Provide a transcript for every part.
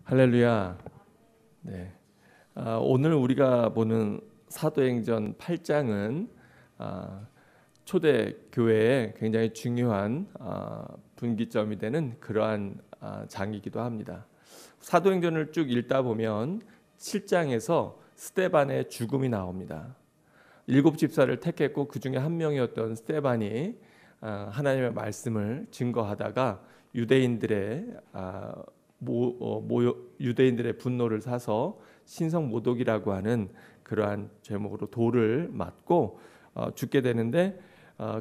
할렐루야. 네. 오늘 우리가 보는 사도행전 8장은 초대 교회에 굉장히 중요한 분기점이 되는 그러한 장이기도 합니다. 사도행전을 쭉 읽다 보면 7장에서 스데반의 죽음이 나옵니다. 7집사를 택했고 그 중에 한 명이었던 스데반이 하나님의 말씀을 증거하다가 유대인들의 분노를 사서 신성 모독이라고 하는 그러한 제목으로 돌을 맞고 죽게 되는데,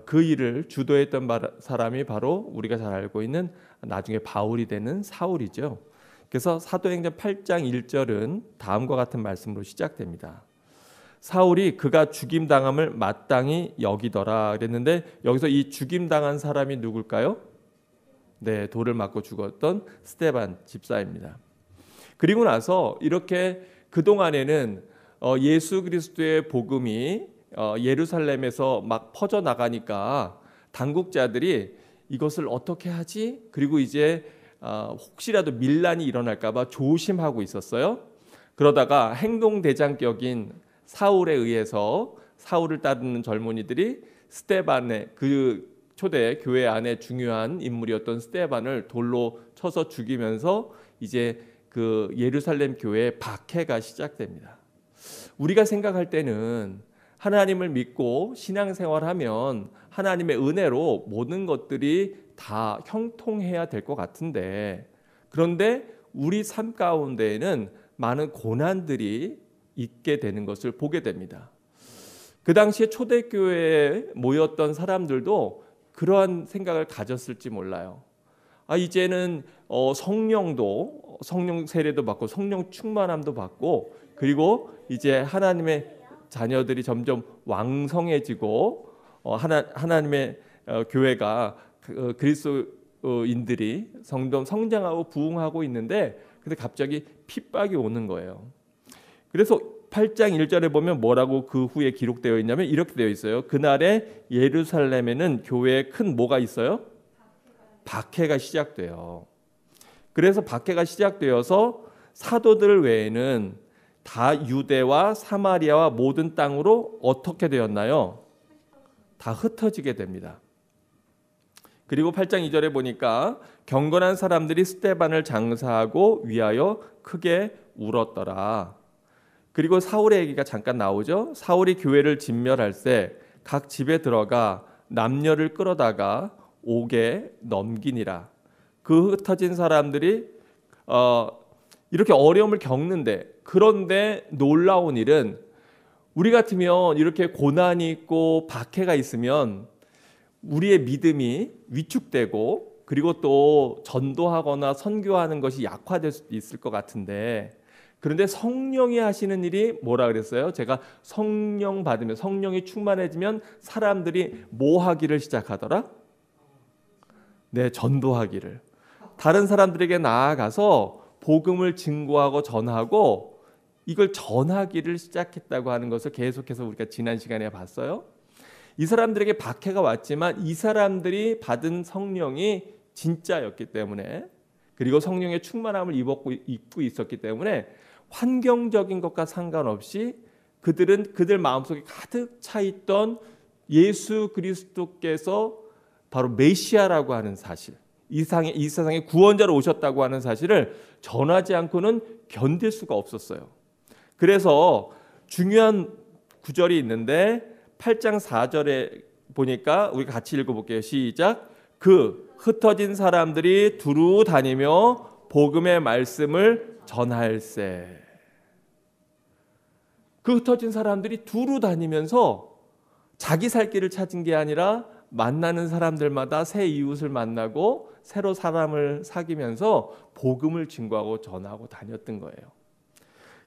그 일을 주도했던 사람이 바로 우리가 잘 알고 있는 나중에 바울이 되는 사울이죠. 그래서 사도행전 8장 1절은 다음과 같은 말씀으로 시작됩니다. 사울이 그가 죽임당함을 마땅히 여기더라 그랬는데, 여기서 이 죽임당한 사람이 누굴까요? 네, 돌을 맞고 죽었던 스데반 집사입니다. 그리고 나서 이렇게 그동안에는 예수 그리스도의 복음이 예루살렘에서 막 퍼져 나가니까 당국자들이 이것을 어떻게 하지? 그리고 이제 혹시라도 밀란이 일어날까 봐 조심하고 있었어요. 그러다가 행동대장격인 사울에 의해서 사울을 따르는 젊은이들이 스데반의 그 초대 교회 안에 중요한 인물이었던 스데반을 돌로 쳐서 죽이면서 이제 그 예루살렘 교회의 박해가 시작됩니다. 우리가 생각할 때는 하나님을 믿고 신앙생활하면 하나님의 은혜로 모든 것들이 다 형통해야 될 것 같은데, 그런데 우리 삶 가운데에는 많은 고난들이 있게 되는 것을 보게 됩니다. 그 당시에 초대교회에 모였던 사람들도 그러한 생각을 가졌을지 몰라요. 이제는 성령 세례도 받고 성령 충만함도 받고, 그리고 이제 하나님의 자녀들이 점점 왕성해지고 하나님의 교회가 그리스도인들이 점점 성장하고 부흥하고 있는데, 근데 갑자기 핍박이 오는 거예요. 그래서 8장 1절에 보면 뭐라고 그 후에 기록되어 있냐면 이렇게 되어 있어요. 그날에 예루살렘에는 교회에 큰 뭐가 있어요? 박해가 시작돼요. 그래서 박해가 시작되어서 사도들 외에는 다 유대와 사마리아와 모든 땅으로 어떻게 되었나요? 다 흩어지게 됩니다. 그리고 8장 2절에 보니까 경건한 사람들이 스데반을 장사하고 위하여 크게 울었더라. 그리고 사울의 얘기가 잠깐 나오죠. 사울이 교회를 진멸할 때 각 집에 들어가 남녀를 끌어다가 옥에 넘기니라. 그 흩어진 사람들이 이렇게 어려움을 겪는데, 그런데 놀라운 일은 우리 같으면 이렇게 고난이 있고 박해가 있으면 우리의 믿음이 위축되고, 그리고 또 전도하거나 선교하는 것이 약화될 수도 있을 것 같은데, 그런데 성령이 하시는 일이 뭐라 그랬어요? 제가 성령 받으면, 성령이 충만해지면 사람들이 뭐 하기를 시작하더라? 네, 전도하기를. 다른 사람들에게 나아가서 복음을 증거하고 전하고 이걸 전하기를 시작했다고 하는 것을 계속해서 우리가 지난 시간에 봤어요. 이 사람들에게 박해가 왔지만 이 사람들이 받은 성령이 진짜였기 때문에, 그리고 성령의 충만함을 입고 있었기 때문에 환경적인 것과 상관없이 그들 마음속에 가득 차 있던 예수 그리스도께서 바로 메시아라고 하는 사실, 이 세상에 구원자로 오셨다고 하는 사실을 전하지 않고는 견딜 수가 없었어요. 그래서 중요한 구절이 있는데 8장 4절에 보니까 우리 같이 읽어볼게요. 시작. 그 흩어진 사람들이 두루 다니며 복음의 말씀을 전할세. 그 흩어진 사람들이 두루 다니면서 자기 살 길을 찾은 게 아니라 만나는 사람들마다 새 이웃을 만나고 새로 사람을 사귀면서 복음을 증거하고 전하고 다녔던 거예요.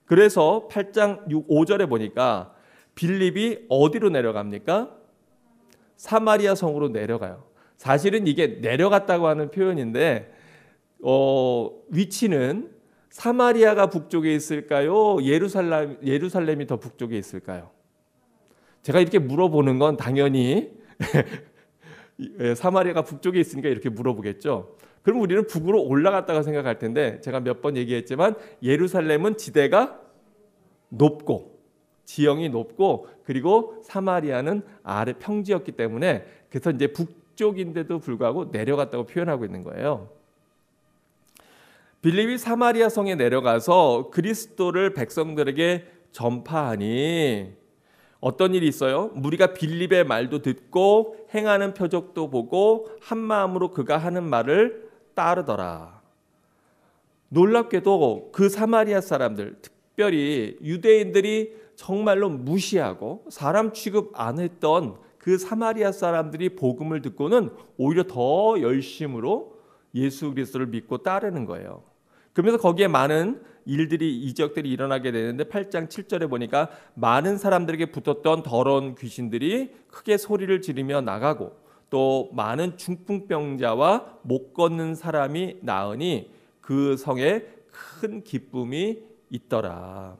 그래서 8장 5절에 보니까 빌립이 어디로 내려갑니까? 사마리아 성으로 내려가요. 사실은 이게 내려갔다고 하는 표현인데 위치는 사마리아가 북쪽에 있을까요? 예루살렘이 더 북쪽에 있을까요? 제가 이렇게 물어보는 건 당연히 사마리아가 북쪽에 있으니까 이렇게 물어보겠죠. 그럼 우리는 북으로 올라갔다가 생각할 텐데 제가 몇 번 얘기했지만 예루살렘은 지대가 높고 지형이 높고 그리고 사마리아는 아래 평지였기 때문에 그래서 이제 북쪽인데도 불구하고 내려갔다고 표현하고 있는 거예요. 빌립이 사마리아 성에 내려가서 그리스도를 백성들에게 전파하니 어떤 일이 있어요? 무리가 빌립의 말도 듣고 행하는 표적도 보고 한 마음으로 그가 하는 말을 따르더라. 놀랍게도 그 사마리아 사람들, 특별히 유대인들이 정말로 무시하고 사람 취급 안 했던 그 사마리아 사람들이 복음을 듣고는 오히려 더 열심으로 예수 그리스도를 믿고 따르는 거예요. 그러면서 거기에 많은 일들이 이적들이 일어나게 되는데 8장 7절에 보니까 많은 사람들에게 붙었던 더러운 귀신들이 크게 소리를 지르며 나가고 또 많은 중풍병자와 못 걷는 사람이 나으니 그 성에 큰 기쁨이 있더라.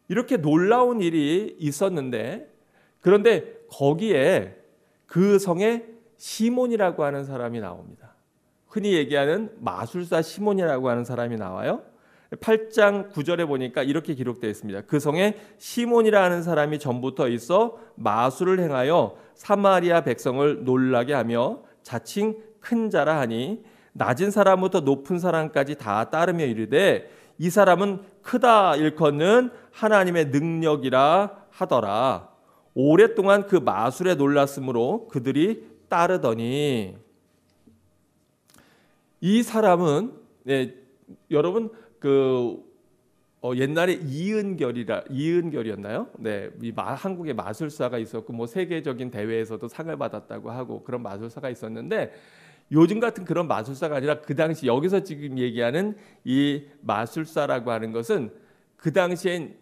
이렇게 놀라운 일이 있었는데 그런데 거기에 그 성에 시몬이라고 하는 사람이 나옵니다. 흔히 얘기하는 마술사 시몬이라고 하는 사람이 나와요. 8장 9절에 보니까 이렇게 기록되어 있습니다. 그 성에 시몬이라 하는 사람이 전부터 있어 마술을 행하여 사마리아 백성을 놀라게 하며 자칭 큰 자라 하니 낮은 사람부터 높은 사람까지 다 따르며 이르되 이 사람은 크다 일컫는 하나님의 능력이라 하더라. 오랫동안 그 마술에 놀랐으므로 그들이 따르더니 이 사람은 여러분 옛날에 이은결이었나요? 네, 한국에 마술사가 있었고 뭐 세계적인 대회에서도 상을 받았다고 하고 그런 마술사가 있었는데 요즘 같은 그런 마술사가 아니라 그 당시 여기서 지금 얘기하는 이 마술사라고 하는 것은 그 당시엔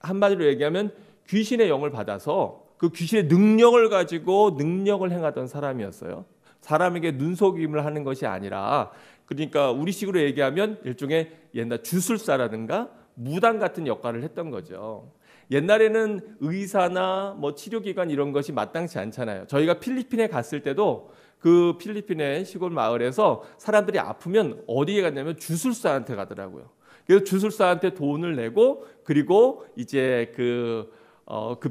한마디로 얘기하면 귀신의 영을 받아서 그 귀신의 능력을 가지고 능력을 행하던 사람이었어요. 사람에게 눈속임을 하는 것이 아니라 그러니까 우리식으로 얘기하면 일종의 옛날 주술사라든가 무당 같은 역할을 했던 거죠. 옛날에는 의사나 뭐 치료기관 이런 것이 마땅치 않잖아요. 저희가 필리핀에 갔을 때도 그 필리핀의 시골 마을에서 사람들이 아프면 어디에 갔냐면 주술사한테 가더라고요. 그래서 주술사한테 돈을 내고 그리고 이제 그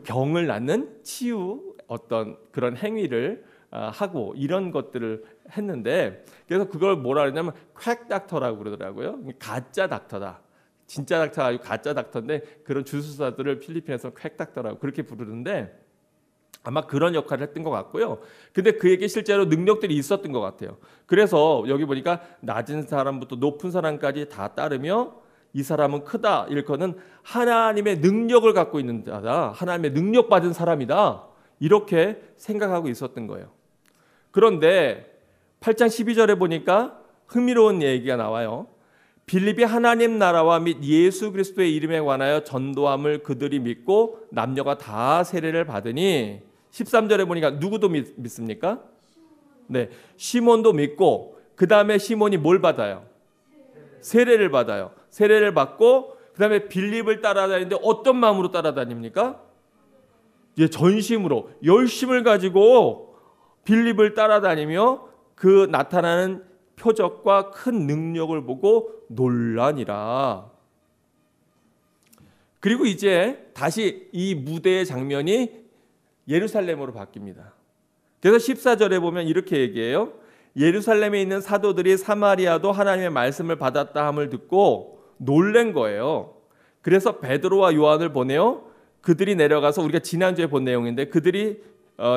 병을 낫는 치유 어떤 그런 행위를 하고 이런 것들을 했는데 그래서 그걸 뭐라 그러냐면 퀘크 닥터라고 그러더라고요. 가짜 닥터다. 진짜 닥터가 아니고 가짜 닥터인데 그런 주술사들을 필리핀에서 퀘크 닥터라고 그렇게 부르는데 아마 그런 역할을 했던 것 같고요. 근데 그에게 실제로 능력들이 있었던 것 같아요. 그래서 여기 보니까 낮은 사람부터 높은 사람까지 다 따르며 이 사람은 크다 일컫는 하나님의 능력을 갖고 있는 자다. 하나님의 능력 받은 사람이다. 이렇게 생각하고 있었던 거예요. 그런데 8장 12절에 보니까 흥미로운 얘기가 나와요. 빌립이 하나님 나라와 및 예수 그리스도의 이름에 관하여 전도함을 그들이 믿고 남녀가 다 세례를 받으니 13절에 보니까 누구도 믿습니까? 네, 시몬도 믿고 그 다음에 시몬이 뭘 받아요? 세례를 받아요. 세례를 받고 그 다음에 빌립을 따라다니는데 어떤 마음으로 따라다닙니까? 전심으로 열심을 가지고 빌립을 따라다니며 그 나타나는 표적과 큰 능력을 보고 놀라니라. 그리고 이제 다시 이 무대의 장면이 예루살렘으로 바뀝니다. 그래서 14절에 보면 이렇게 얘기해요. 예루살렘에 있는 사도들이 사마리아도 하나님의 말씀을 받았다 함을 듣고 놀란 거예요. 그래서 베드로와 요한을 보내요. 그들이 내려가서 우리가 지난주에 본 내용인데 그들이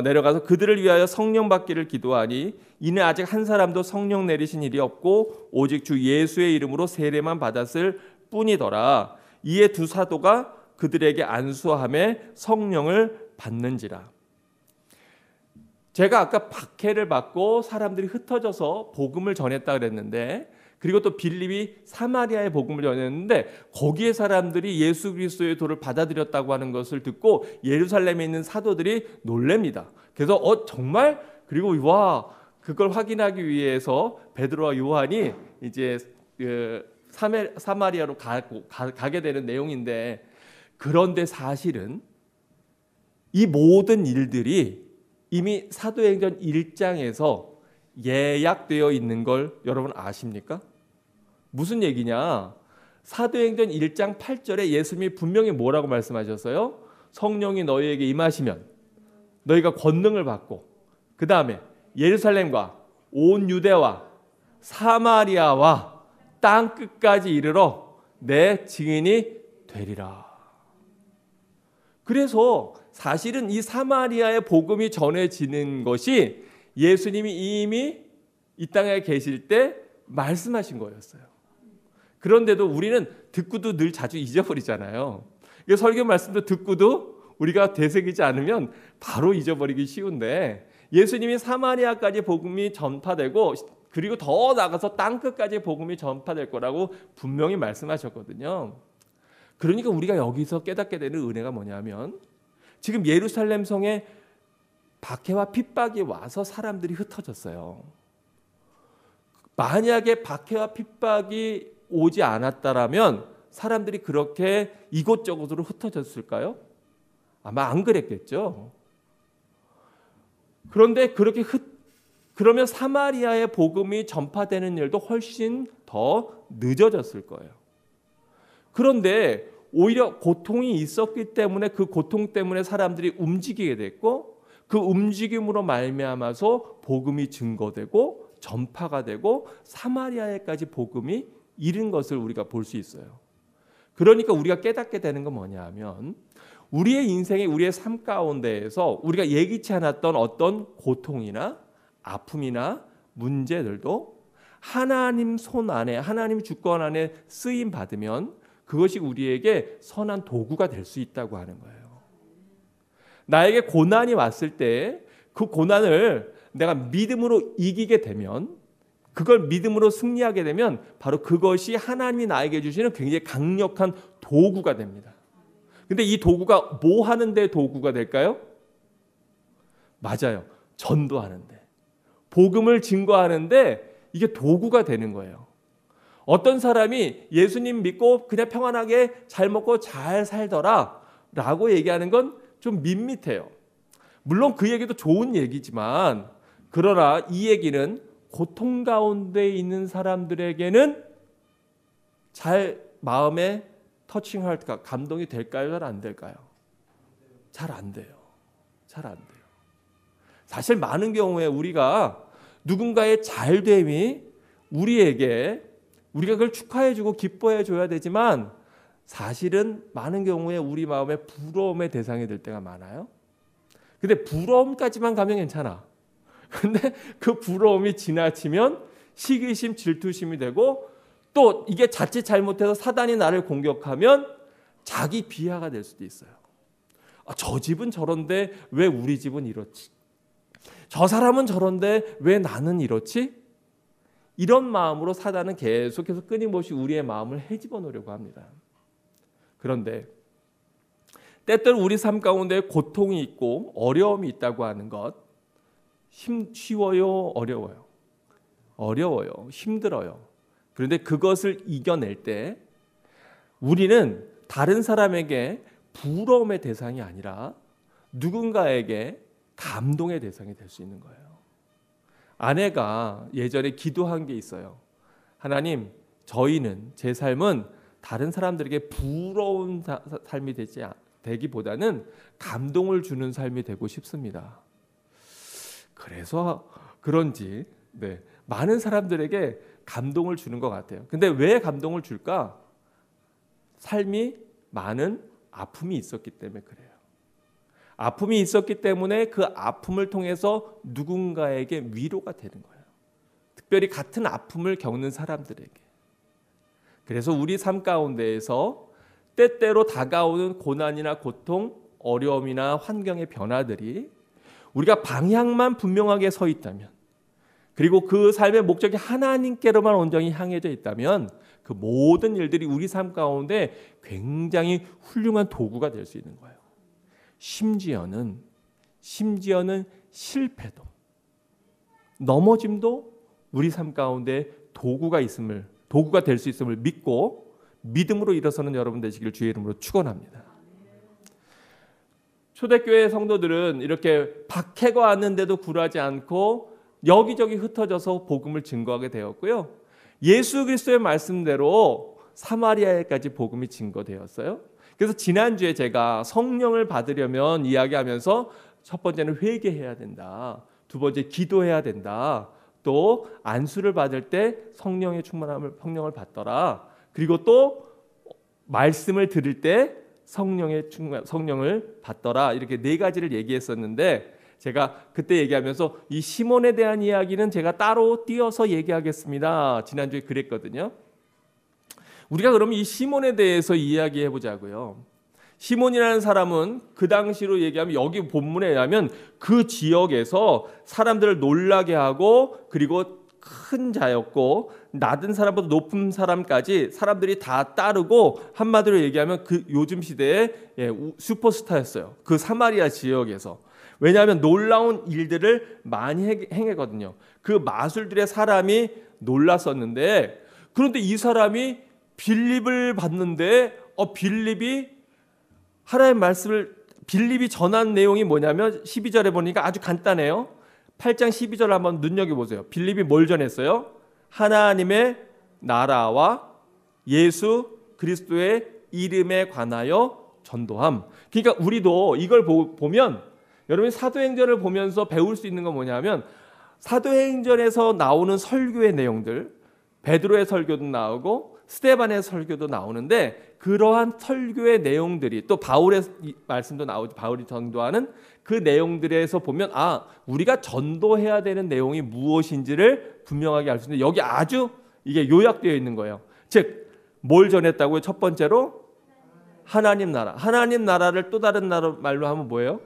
내려가서 그들을 위하여 성령 받기를 기도하니 이는 아직 한 사람도 성령 내리신 일이 없고 오직 주 예수의 이름으로 세례만 받았을 뿐이더라. 이에 두 사도가 그들에게 안수함에 성령을 받는지라. 제가 아까 박해를 받고 사람들이 흩어져서 복음을 전했다 그랬는데 그리고 또 빌립이 사마리아의 복음을 전했는데 거기에 사람들이 예수 그리스도의 도를 받아들였다고 하는 것을 듣고 예루살렘에 있는 사도들이 놀랍니다. 그래서 정말 그리고 와 그걸 확인하기 위해서 베드로와 요한이 이제 사마리아로 가게 되는 내용인데 그런데 사실은 이 모든 일들이 이미 사도행전 1장에서 예약되어 있는 걸 여러분 아십니까? 무슨 얘기냐? 사도행전 1장 8절에 예수님이 분명히 뭐라고 말씀하셨어요? 성령이 너희에게 임하시면 너희가 권능을 받고 그 다음에 예루살렘과 온 유대와 사마리아와 땅 끝까지 이르러 내 증인이 되리라. 그래서 사실은 이 사마리아의 복음이 전해지는 것이 예수님이 이미 이 땅에 계실 때 말씀하신 거였어요. 그런데도 우리는 듣고도 늘 자주 잊어버리잖아요. 설교 말씀도 듣고도 우리가 되새기지 않으면 바로 잊어버리기 쉬운데 예수님이 사마리아까지 복음이 전파되고 그리고 더 나아가서 땅끝까지 복음이 전파될 거라고 분명히 말씀하셨거든요. 그러니까 우리가 여기서 깨닫게 되는 은혜가 뭐냐면 지금 예루살렘 성에 박해와 핍박이 와서 사람들이 흩어졌어요. 만약에 박해와 핍박이 오지 않았다라면 사람들이 그렇게 이곳저곳으로 흩어졌을까요? 아마 안 그랬겠죠. 그런데 그러면 사마리아의 복음이 전파되는 일도 훨씬 더 늦어졌을 거예요. 그런데 오히려 고통이 있었기 때문에 그 고통 때문에 사람들이 움직이게 됐고 그 움직임으로 말미암아서 복음이 증거되고 전파가 되고 사마리아에까지 복음이 이른 것을 우리가 볼 수 있어요. 그러니까 우리가 깨닫게 되는 건 뭐냐 하면 우리의 인생에 우리의 삶 가운데에서 우리가 예기치 않았던 어떤 고통이나 아픔이나 문제들도 하나님 손 안에 하나님 주권 안에 쓰임 받으면 그것이 우리에게 선한 도구가 될 수 있다고 하는 거예요. 나에게 고난이 왔을 때 그 고난을 내가 믿음으로 이기게 되면 그걸 믿음으로 승리하게 되면 바로 그것이 하나님이 나에게 주시는 굉장히 강력한 도구가 됩니다. 근데 이 도구가 뭐 하는데 도구가 될까요? 맞아요. 전도하는데. 복음을 증거하는데 이게 도구가 되는 거예요. 어떤 사람이 예수님 믿고 그냥 평안하게 잘 먹고 잘 살더라 라고 얘기하는 건 좀 밋밋해요. 물론 그 얘기도 좋은 얘기지만 그러나 이 얘기는 고통 가운데 있는 사람들에게는 잘 마음에 터칭할까 감동이 될까요? 잘 안 될까요? 잘 안 돼요. 잘 안 돼요. 사실 많은 경우에 우리가 누군가의 잘됨이 우리가 그걸 축하해주고 기뻐해줘야 되지만 사실은 많은 경우에 우리 마음에 부러움의 대상이 될 때가 많아요. 근데 부러움까지만 가면 괜찮아. 근데 그 부러움이 지나치면 시기심, 질투심이 되고 또 이게 자칫 잘못해서 사단이 나를 공격하면 자기 비하가 될 수도 있어요. 저 집은 저런데 왜 우리 집은 이렇지? 저 사람은 저런데 왜 나는 이렇지? 이런 마음으로 사단은 계속해서 끊임없이 우리의 마음을 헤집어 놓으려고 합니다. 그런데 때때로 우리 삶 가운데 고통이 있고 어려움이 있다고 하는 것 쉬워요? 어려워요? 어려워요. 힘들어요. 그런데 그것을 이겨낼 때 우리는 다른 사람에게 부러움의 대상이 아니라 누군가에게 감동의 대상이 될 수 있는 거예요. 아내가 예전에 기도한 게 있어요. 하나님, 제 삶은 다른 사람들에게 부러운 삶이 되기보다는 감동을 주는 삶이 되고 싶습니다. 그래서 그런지 많은 사람들에게 감동을 주는 것 같아요. 근데 왜 감동을 줄까? 삶이 많은 아픔이 있었기 때문에 그래요. 아픔이 있었기 때문에 그 아픔을 통해서 누군가에게 위로가 되는 거예요. 특별히 같은 아픔을 겪는 사람들에게. 그래서 우리 삶 가운데에서 때때로 다가오는 고난이나 고통, 어려움이나 환경의 변화들이 우리가 방향만 분명하게 서 있다면 그리고 그 삶의 목적이 하나님께로만 온전히 향해져 있다면 그 모든 일들이 우리 삶 가운데 굉장히 훌륭한 도구가 될 수 있는 거예요. 심지어는 실패도 넘어짐도 우리 삶 가운데 도구가 될 수 있음을 믿고 믿음으로 일어서는 여러분 되시길 주의 이름으로 축원합니다. 초대교회 성도들은 이렇게 박해가 왔는데도 굴하지 않고 여기저기 흩어져서 복음을 증거하게 되었고요. 예수 그리스도의 말씀대로 사마리아에까지 복음이 증거되었어요. 그래서 지난주에 제가 성령을 받으려면 이야기하면서 첫 번째는 회개해야 된다. 두 번째 기도해야 된다. 또 안수를 받을 때 성령의 충만함을 성령을 받더라. 그리고 또 말씀을 들을 때 성령을 받더라. 이렇게 네 가지를 얘기했었는데 제가 그때 얘기하면서 이 시몬에 대한 이야기는 제가 따로 띄어서 얘기하겠습니다. 지난주에 그랬거든요. 우리가 그러면 이 시몬에 대해서 이야기해 보자고요. 시몬이라는 사람은 그 당시로 얘기하면 여기 본문에 의하면 그 지역에서 사람들을 놀라게 하고 그리고 큰 자였고 낮은 사람보다 높은 사람까지 사람들이 다 따르고 한마디로 얘기하면 그 요즘 시대의 슈퍼스타였어요. 그 사마리아 지역에서. 왜냐하면 놀라운 일들을 많이 행했거든요. 그 마술들의 사람이 놀랐었는데 그런데 이 사람이 빌립을 봤는데 빌립이 하나님의 말씀을 빌립이 전한 내용이 뭐냐면 12절에 보니까 아주 간단해요. 8장 12절 한번 눈여겨보세요. 빌립이 뭘 전했어요? 하나님의 나라와 예수 그리스도의 이름에 관하여 전도함. 그러니까 우리도 이걸 보면 여러분이 사도행전을 보면서 배울 수 있는 건 뭐냐면 사도행전에서 나오는 설교의 내용들, 베드로의 설교도 나오고 스데반의 설교도 나오는데 그러한 설교의 내용들이 또 바울의 말씀도 나오죠. 바울이 전도하는 그 내용들에서 보면 우리가 전도해야 되는 내용이 무엇인지를 분명하게 알 수 있는데 여기 아주 이게 요약되어 있는 거예요. 즉 뭘 전했다고요? 첫 번째로 하나님 나라. 하나님 나라를 또 다른 말로 하면 뭐예요?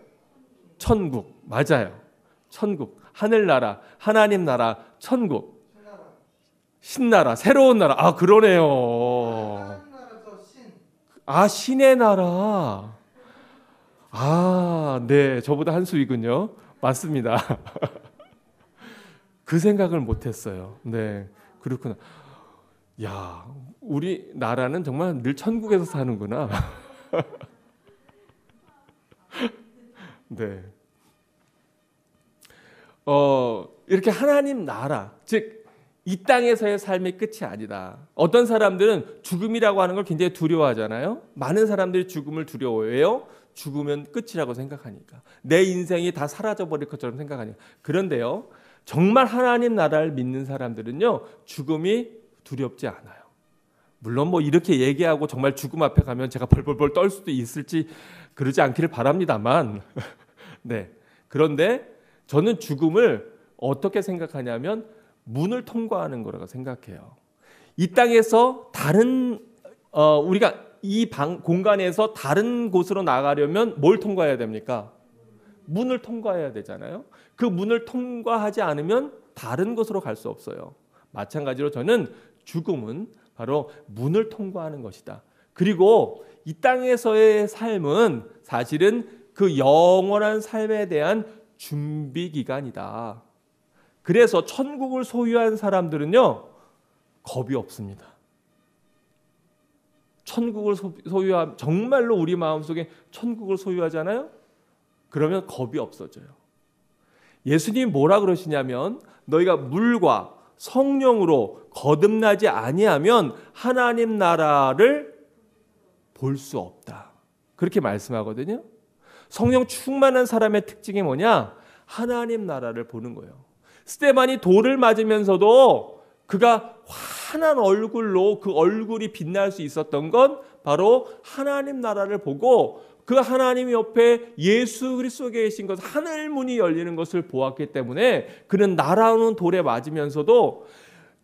천국. 맞아요. 천국. 하늘나라, 하나님 나라, 천국. 신나라, 새로운 나라. 그러네요. 신의 나라. 네, 저보다 한 수이군요. 맞습니다. 그 생각을 못했어요. 네, 그렇구나. 야, 우리 나라는 정말 늘 천국에서 사는구나. 네. 이렇게 하나님 나라, 즉 이 땅에서의 삶의 끝이 아니다. 어떤 사람들은 죽음이라고 하는 걸 굉장히 두려워하잖아요. 많은 사람들이 죽음을 두려워해요. 죽으면 끝이라고 생각하니까. 내 인생이 다 사라져버릴 것처럼 생각하니까. 그런데요, 정말 하나님 나라를 믿는 사람들은요, 죽음이 두렵지 않아요. 물론 이렇게 얘기하고 정말 죽음 앞에 가면 제가 벌벌벌 떨 수도 있을지 그러지 않기를 바랍니다만 네. 그런데 저는 죽음을 어떻게 생각하냐면 문을 통과하는 거라고 생각해요. 이 땅에서 우리가 이 공간에서 다른 곳으로 나가려면 뭘 통과해야 됩니까? 문을 통과해야 되잖아요. 그 문을 통과하지 않으면 다른 곳으로 갈 수 없어요. 마찬가지로 저는 죽음은 바로 문을 통과하는 것이다. 그리고 이 땅에서의 삶은 사실은 그 영원한 삶에 대한 준비 기간이다. 그래서 천국을 소유한 사람들은요, 겁이 없습니다. 천국을 소유한 정말로 우리 마음속에 천국을 소유하잖아요. 그러면 겁이 없어져요. 예수님이 뭐라 그러시냐면 너희가 물과 성령으로 거듭나지 아니하면 하나님 나라를 볼 수 없다. 그렇게 말씀하거든요. 성령 충만한 사람의 특징이 뭐냐? 하나님 나라를 보는 거예요. 스데반이 돌을 맞으면서도 그가 환한 얼굴로 그 얼굴이 빛날 수 있었던 건 바로 하나님 나라를 보고 그 하나님 옆에 예수 그리스도가 계신 것, 하늘 문이 열리는 것을 보았기 때문에 그는 날아오는 돌에 맞으면서도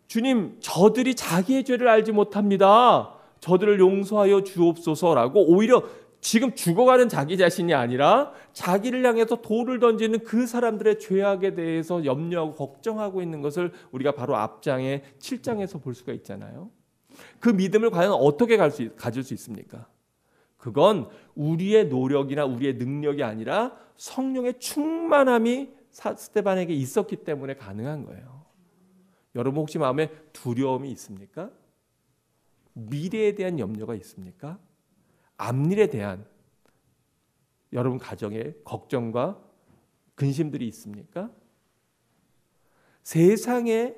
주님, 저들이 자기의 죄를 알지 못합니다. 저들을 용서하여 주옵소서라고 오히려 지금 죽어가는 자기 자신이 아니라 자기를 향해서 돌을 던지는 그 사람들의 죄악에 대해서 염려하고 걱정하고 있는 것을 우리가 바로 앞장에 7장에서 볼 수가 있잖아요. 그 믿음을 과연 어떻게 가질 수 있습니까? 그건 우리의 노력이나 우리의 능력이 아니라 성령의 충만함이 스데반에게 있었기 때문에 가능한 거예요. 여러분 혹시 마음에 두려움이 있습니까? 미래에 대한 염려가 있습니까? 앞일에 대한 여러분 가정에 걱정과 근심들이 있습니까? 세상의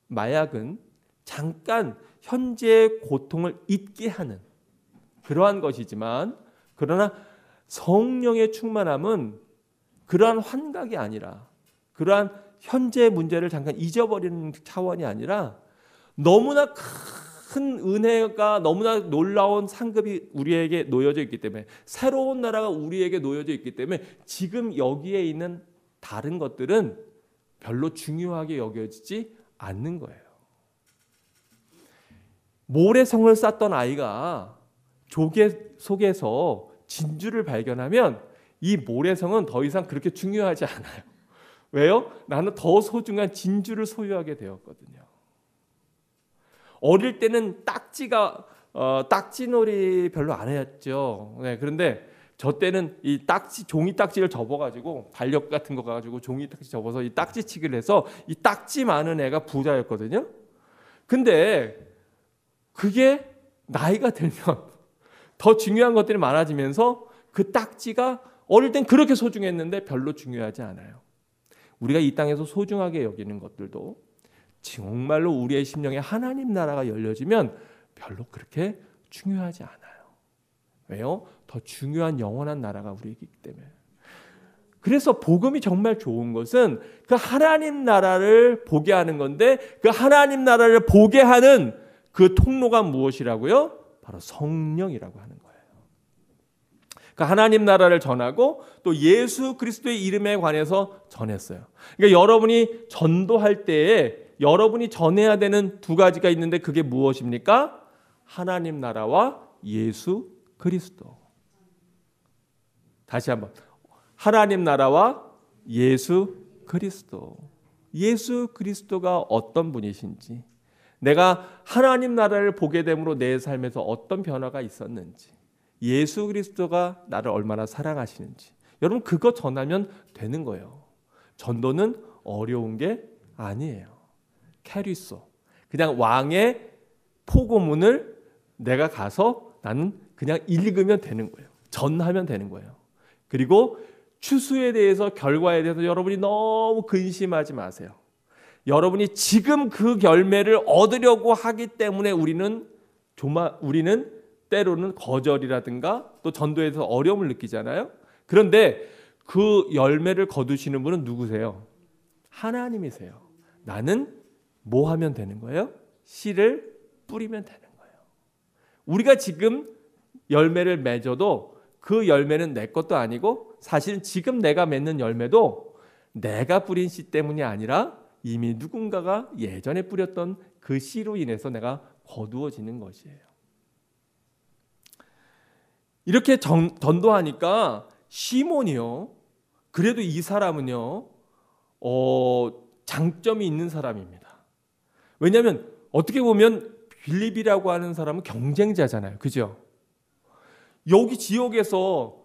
마약은 잠깐 현재의 고통을 잊게 하는 그러한 것이지만, 그러나 성령의 충만함은 그러한 환각이 아니라, 그러한 현재의 문제를 잠깐 잊어버리는 차원이 아니라, 너무나 큰 은혜가, 너무나 놀라운 상급이 우리에게 놓여져 있기 때문에, 새로운 나라가 우리에게 놓여져 있기 때문에 지금 여기에 있는 다른 것들은 별로 중요하게 여겨지지 않는 거예요. 모래성을 쌓던 아이가 조개 속에서 진주를 발견하면 이 모래성은 더 이상 그렇게 중요하지 않아요. 왜요? 나는 더 소중한 진주를 소유하게 되었거든요. 어릴 때는 딱지놀이 별로 안 했죠. 네, 그런데 저 때는 이 종이 딱지를 접어가지고, 달력 같은 거 가지고 종이 딱지 접어서 이 딱지치기를 해서 이 딱지 많은 애가 부자였거든요. 근데 그게 나이가 들면 더 중요한 것들이 많아지면서 그 딱지가 어릴 땐 그렇게 소중했는데 별로 중요하지 않아요. 우리가 이 땅에서 소중하게 여기는 것들도 정말로 우리의 심령에 하나님 나라가 열려지면 별로 그렇게 중요하지 않아요. 왜요? 더 중요한 영원한 나라가 우리에게 있기 때문에. 그래서 복음이 정말 좋은 것은 그 하나님 나라를 보게 하는 건데, 그 하나님 나라를 보게 하는 그 통로가 무엇이라고요? 바로 성령이라고 하는 거예요. 그 하나님 나라를 전하고 또 예수 그리스도의 이름에 관해서 전했어요. 그러니까 여러분이 전도할 때에 여러분이 전해야 되는 두 가지가 있는데, 그게 무엇입니까? 하나님 나라와 예수 그리스도. 다시 한번, 하나님 나라와 예수 그리스도. 예수 그리스도가 어떤 분이신지, 내가 하나님 나라를 보게 됨으로 내 삶에서 어떤 변화가 있었는지, 예수 그리스도가 나를 얼마나 사랑하시는지, 여러분 그거 전하면 되는 거예요. 전도는 어려운 게 아니에요. 캐리소, 그냥 왕의 포고문을 내가 가서 나는 그냥 읽으면 되는 거예요. 전하면 되는 거예요. 그리고 추수에 대해서, 결과에 대해서 여러분이 너무 근심하지 마세요. 여러분이 지금 그 열매를 얻으려고 하기 때문에 우리는 때로는 거절이라든가 또 전도에서 어려움을 느끼잖아요. 그런데 그 열매를 거두시는 분은 누구세요? 하나님이세요. 나는 뭐 하면 되는 거예요? 씨를 뿌리면 되는 거예요. 우리가 지금 열매를 맺어도 그 열매는 내 것도 아니고, 사실은 지금 내가 맺는 열매도 내가 뿌린 씨 때문이 아니라 이미 누군가가 예전에 뿌렸던 그 씨로 인해서 내가 거두어지는 것이에요. 이렇게 전도하니까 시몬이요, 그래도 이 사람은요 장점이 있는 사람입니다. 왜냐하면 어떻게 보면 빌립이라고 하는 사람은 경쟁자잖아요. 그죠? 여기 지역에서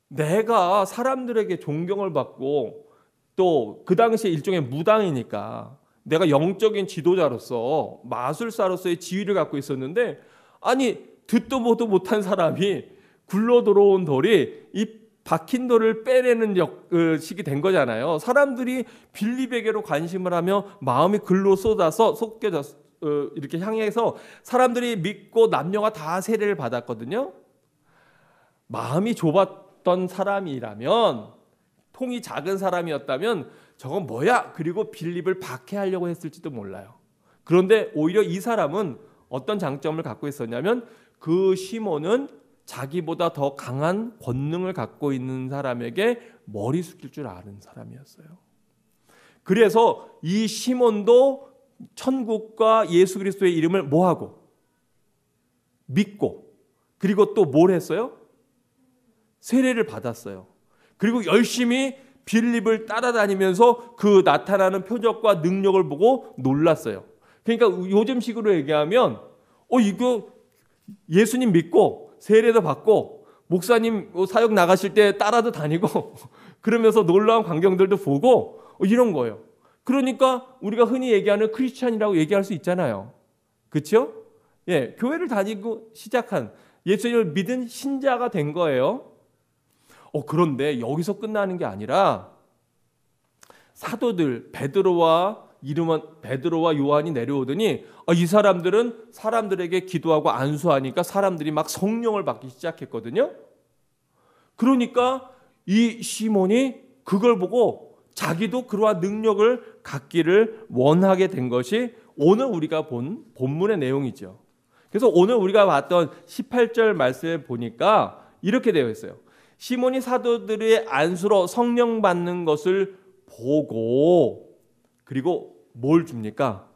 내가 사람들에게 존경을 받고, 또 그 당시에 일종의 무당이니까 내가 영적인 지도자로서, 마술사로서의 지위를 갖고 있었는데, 아니 듣도 보도 못한 사람이 굴러 들어온 돌이 이 박힌 돌을 빼내는 식이 된 거잖아요. 사람들이 빌립에게로 관심을 하며 마음이 글로 쏟아서 이렇게 향해서 사람들이 믿고 남녀가 다 세례를 받았거든요. 마음이 좁았던 사람이라면, 통이 작은 사람이었다면 저건 뭐야? 그리고 빌립을 박해하려고 했을지도 몰라요. 그런데 오히려 이 사람은 어떤 장점을 갖고 있었냐면, 그 시몬은 자기보다 더 강한 권능을 갖고 있는 사람에게 머리 숙일 줄 아는 사람이었어요. 그래서 이 시몬도 천국과 예수 그리스도의 이름을 뭐하고? 믿고, 그리고 또 뭘 했어요? 세례를 받았어요. 그리고 열심히 빌립을 따라다니면서 그 나타나는 표적과 능력을 보고 놀랐어요. 그러니까 요즘식으로 얘기하면 이거 예수님 믿고 세례도 받고 목사님 사역 나가실 때 따라도 다니고 그러면서 놀라운 광경들도 보고 이런 거예요. 그러니까 우리가 흔히 얘기하는 크리스찬이라고 얘기할 수 있잖아요. 그렇죠? 예, 교회를 다니고 시작한, 예수님을 믿은 신자가 된 거예요. 그런데 여기서 끝나는 게 아니라 사도들 베드로와 요한이 내려오더니 이 사람들은 사람들에게 기도하고 안수하니까 사람들이 막 성령을 받기 시작했거든요. 그러니까 이 시몬이 그걸 보고 자기도 그러한 능력을 갖기를 원하게 된 것이 오늘 우리가 본 본문의 내용이죠. 그래서 오늘 우리가 봤던 18절 말씀에 보니까 이렇게 되어 있어요. 시몬이 사도들의 안수로 성령 받는 것을 보고 그리고 뭘 줍니까?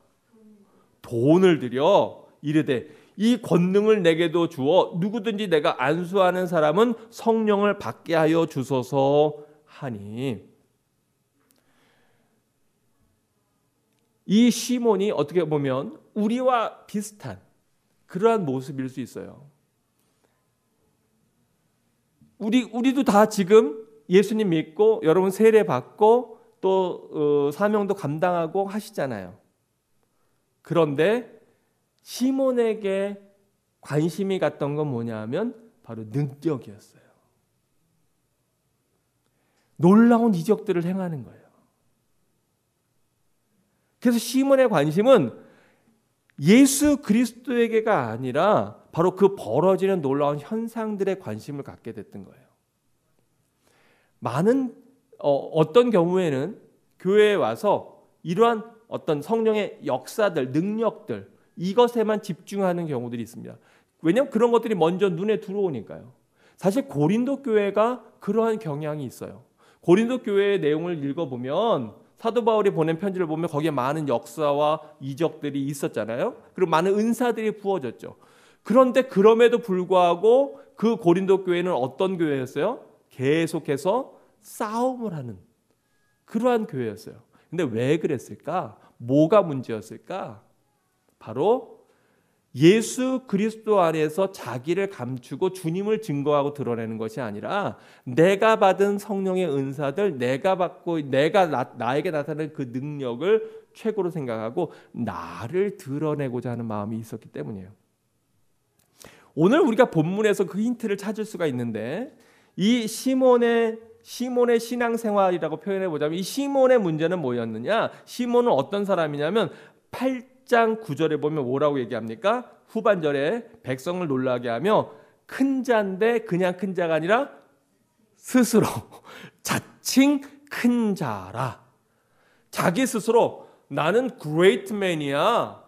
돈을 들여 이르되 이 권능을 내게도 주어 누구든지 내가 안수하는 사람은 성령을 받게 하여 주소서 하니, 이 시몬이 어떻게 보면 우리와 비슷한 그러한 모습일 수 있어요. 우리도 다 지금 예수님 믿고 여러분 세례 받고 또 사명도 감당하고 하시잖아요. 그런데 시몬에게 관심이 갔던 건 뭐냐 하면 바로 능력이었어요. 놀라운 이적들을 행하는 거예요. 그래서 시몬의 관심은 예수 그리스도에게가 아니라 바로 그 벌어지는 놀라운 현상들에 관심을 갖게 됐던 거예요. 많은 어떤 경우에는 교회에 와서 이러한 어떤 성령의 역사들, 능력들 이것에만 집중하는 경우들이 있습니다. 왜냐하면 그런 것들이 먼저 눈에 들어오니까요. 사실 고린도 교회가 그러한 경향이 있어요. 고린도 교회의 내용을 읽어보면 사도 바울이 보낸 편지를 보면 거기에 많은 역사와 이적들이 있었잖아요. 그리고 많은 은사들이 부어졌죠. 그런데 그럼에도 불구하고 그 고린도 교회는 어떤 교회였어요? 계속해서 싸움을 하는 그러한 교회였어요. 근데 왜 그랬을까? 뭐가 문제였을까? 바로 예수 그리스도 안에서 자기를 감추고 주님을 증거하고 드러내는 것이 아니라 내가 받은 성령의 은사들, 나에게 나타나는 그 능력을 최고로 생각하고 나를 드러내고자 하는 마음이 있었기 때문이에요. 오늘 우리가 본문에서 그 힌트를 찾을 수가 있는데, 이 시몬의 신앙생활이라고 표현해 보자면 이 시몬의 문제는 뭐였느냐? 시몬은 어떤 사람이냐면 8장 9절에 보면 뭐라고 얘기합니까? 후반절에 백성을 놀라게 하며 큰 자인데 그냥 큰 자가 아니라 스스로 자칭 큰 자라. 자기 스스로 나는 great man이야.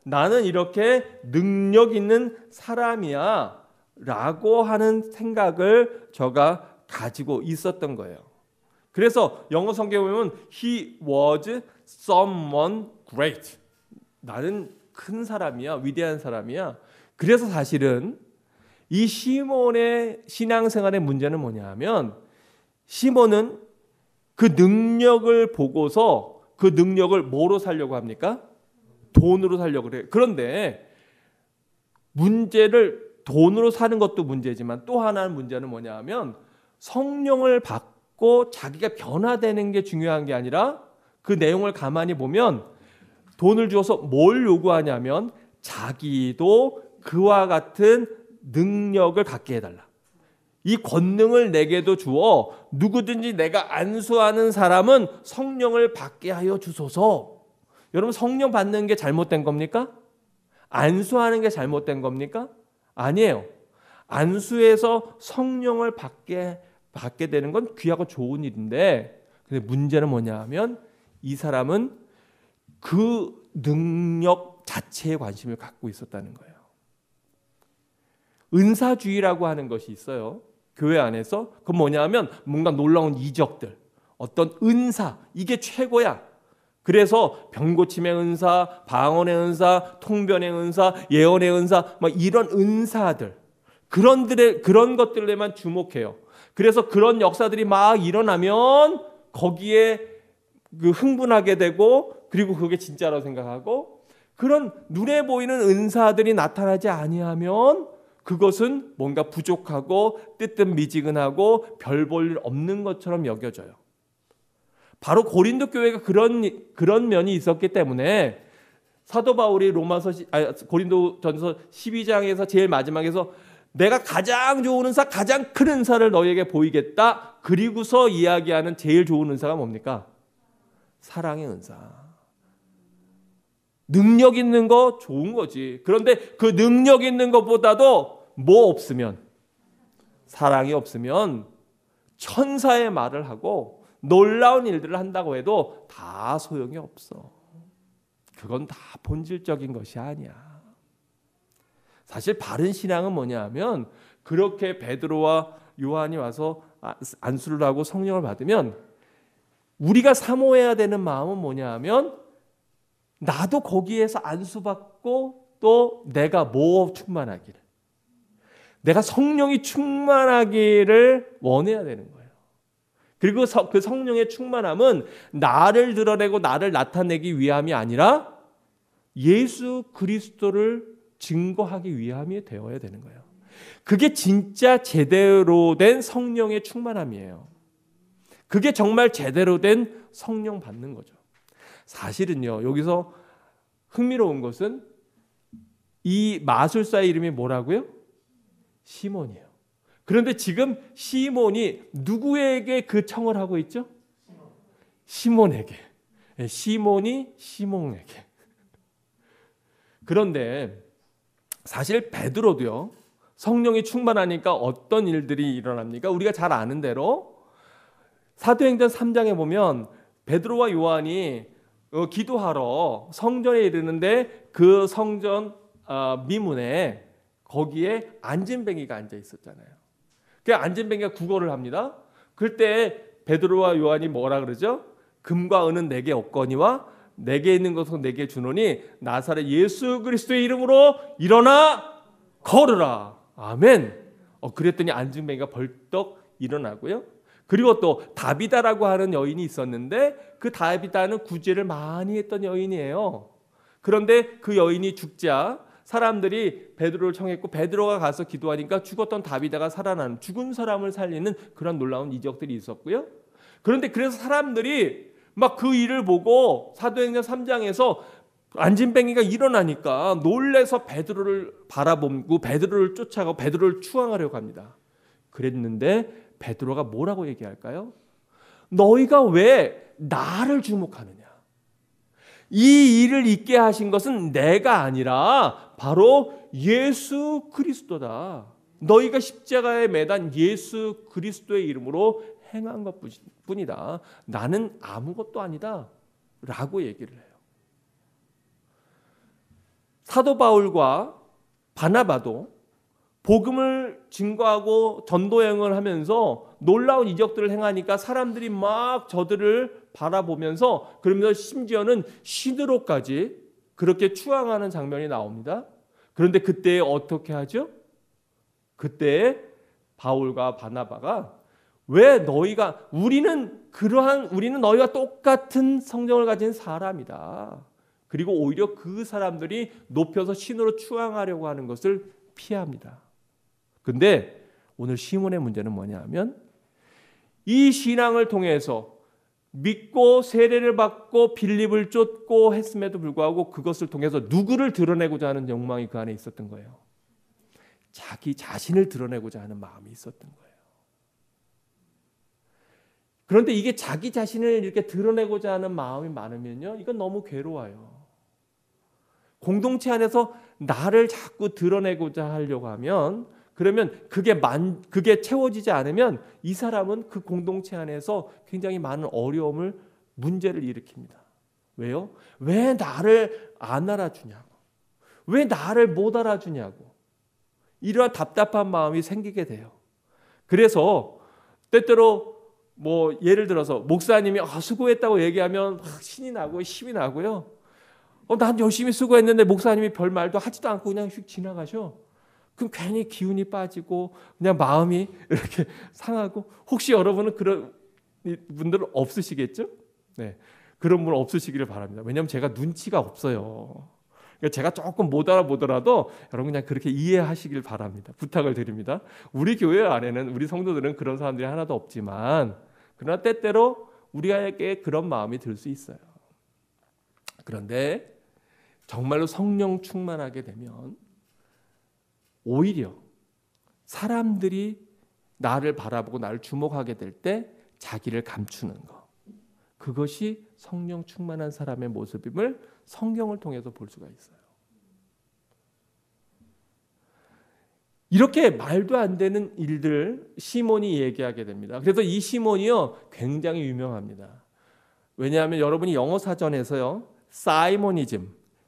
나는 이렇게 능력 있는 사람이야 라고 하는 생각을 저가 가지고 있었던 거예요. 그래서 영어 성경에 보면 He was someone great. 나는 큰 사람이야, 위대한 사람이야. 그래서 사실은 이 시몬의 신앙생활의 문제는 뭐냐면 시몬은 그 능력을 보고서 그 능력을 뭐로 살려고 합니까? 돈으로 살려고 그래요. 그런데 문제를 돈으로 사는 것도 문제지만 또 하나의 문제는 뭐냐 하면 성령을 받고 자기가 변화되는 게 중요한 게 아니라 그 내용을 가만히 보면 돈을 주어서 뭘 요구하냐면 자기도 그와 같은 능력을 갖게 해달라. 이 권능을 내게도 주어 누구든지 내가 안수하는 사람은 성령을 받게 하여 주소서. 여러분, 성령 받는 게 잘못된 겁니까? 안수하는 게 잘못된 겁니까? 아니에요. 안수해서 성령을 받게 되는 건 귀하고 좋은 일인데, 근데 문제는 뭐냐 하면 이 사람은 그 능력 자체에 관심을 갖고 있었다는 거예요. 은사주의라고 하는 것이 있어요. 교회 안에서. 그건 뭐냐 하면 뭔가 놀라운 이적들, 어떤 은사, 이게 최고야. 그래서 병고침의 은사, 방언의 은사, 통변의 은사, 예언의 은사, 막 이런 은사들, 그런 것들에만 주목해요. 그래서 그런 역사들이 막 일어나면 거기에 그 흥분하게 되고, 그리고 그게 진짜라고 생각하고, 그런 눈에 보이는 은사들이 나타나지 아니하면 그것은 뭔가 부족하고 뜨뜻미지근하고 별 볼 일 없는 것처럼 여겨져요. 바로 고린도 교회가 그런 면이 있었기 때문에 사도 바울이 고린도전서 12장에서 제일 마지막에서 내가 가장 좋은 은사, 가장 큰 은사를 너희에게 보이겠다. 그리고서 이야기하는 제일 좋은 은사가 뭡니까? 사랑의 은사. 능력 있는 거 좋은 거지. 그런데 그 능력 있는 것보다도 뭐 없으면, 사랑이 없으면 천사의 말을 하고 놀라운 일들을 한다고 해도 다 소용이 없어. 그건 다 본질적인 것이 아니야. 사실 바른 신앙은 뭐냐 하면 그렇게 베드로와 요한이 와서 안수를 하고 성령을 받으면 우리가 사모해야 되는 마음은 뭐냐 하면 나도 거기에서 안수받고 또 내가 뭐 충만하기를, 내가 성령이 충만하기를 원해야 되는 거예요. 그리고 그 성령의 충만함은 나를 드러내고 나를 나타내기 위함이 아니라 예수 그리스도를 증거하기 위함이 되어야 되는 거예요. 그게 진짜 제대로 된 성령의 충만함이에요. 그게 정말 제대로 된 성령 받는 거죠. 사실은요, 여기서 흥미로운 것은 이 마술사의 이름이 뭐라고요? 시몬이에요. 그런데 지금 시몬이 누구에게 그 청을 하고 있죠? 시몬에게. 시몬이 시몬에게. 그런데 사실 베드로도요, 성령이 충만하니까 어떤 일들이 일어납니까? 우리가 잘 아는 대로 사도행전 3장에 보면 베드로와 요한이 기도하러 성전에 이르는데 그 성전 미문에 거기에 안진뱅이가 앉아 있었잖아요. 그 안진뱅이가 구걸을 합니다. 그때 베드로와 요한이 뭐라 그러죠? 금과 은은 내게 없거니와 내게 있는 것은 내게 주노니 나사렛 예수 그리스도의 이름으로 일어나 걸으라. 아멘. 그랬더니 안진뱅이가 벌떡 일어나고요. 그리고 또 다비다라고 하는 여인이 있었는데 그 다비다는 구제를 많이 했던 여인이에요. 그런데 그 여인이 죽자 사람들이 베드로를 청했고 베드로가 가서 기도하니까 죽었던 다비다가 살아나는, 죽은 사람을 살리는 그런 놀라운 이적들이 있었고요. 그런데 그래서 사람들이 막 그 일을 보고 사도행전 3장에서 안진뱅이가 일어나니까 놀래서 베드로를 바라보고 베드로를 쫓아가고 베드로를 추앙하려고 합니다. 그랬는데 베드로가 뭐라고 얘기할까요? 너희가 왜 나를 주목하느냐? 이 일을 있게 하신 것은 내가 아니라 바로 예수 그리스도다. 너희가 십자가에 매단 예수 그리스도의 이름으로 행한 것뿐이다. 나는 아무것도 아니다. 라고 얘기를 해요. 사도 바울과 바나바도 복음을 증거하고 전도여행을 하면서 놀라운 이적들을 행하니까 사람들이 막 저들을 바라보면서 그러면서 심지어는 시드로까지 그렇게 추앙하는 장면이 나옵니다. 그런데 그때 어떻게 하죠? 그때 바울과 바나바가 왜 너희가 우리는 너희와 똑같은 성정을 가진 사람이다. 그리고 오히려 그 사람들이 높여서 신으로 추앙하려고 하는 것을 피합니다. 근데 오늘 시몬의 문제는 뭐냐면 이 신앙을 통해서 믿고 세례를 받고 빌립을 쫓고 했음에도 불구하고 그것을 통해서 누구를 드러내고자 하는 욕망이 그 안에 있었던 거예요. 자기 자신을 드러내고자 하는 마음이 있었던 거예요. 그런데 이게 자기 자신을 이렇게 드러내고자 하는 마음이 많으면요, 이건 너무 괴로워요. 공동체 안에서 나를 자꾸 드러내고자 하려고 하면 그러면 그게 채워지지 않으면 이 사람은 그 공동체 안에서 굉장히 많은 어려움을, 문제를 일으킵니다. 왜요? 왜 나를 안 알아주냐고. 왜 나를 못 알아주냐고. 이러한 답답한 마음이 생기게 돼요. 그래서 때때로 예를 들어서 목사님이 수고했다고 얘기하면 막 신이 나고 힘이 나고요. 난 열심히 수고했는데 목사님이 별 말도 하지도 않고 그냥 휙 지나가셔. 그럼 괜히 기운이 빠지고 그냥 마음이 이렇게 상하고, 혹시 여러분은 그런 분들 없으시겠죠? 네, 그런 분 없으시기를 바랍니다. 왜냐하면 제가 눈치가 없어요. 그러니까 제가 조금 못 알아보더라도 여러분 그냥 그렇게 이해하시길 바랍니다. 부탁을 드립니다. 우리 교회 안에는, 우리 성도들은 그런 사람들이 하나도 없지만 그러나 때때로 우리에게 그런 마음이 들 수 있어요. 그런데 정말로 성령 충만하게 되면 오히려 사람들이 나를 바라보고 나를 주목하게 될 때 자기를 감추는 것. 그것이 성령 충만한 사람의 모습임을 성경을 통해서 볼 수가 있어요. 이렇게 말도 안 되는 일들 시몬이 얘기하게 됩니다. 그래서 이 시몬이요 굉장히 유명합니다. 왜냐하면 여러분이 영어 사전에서요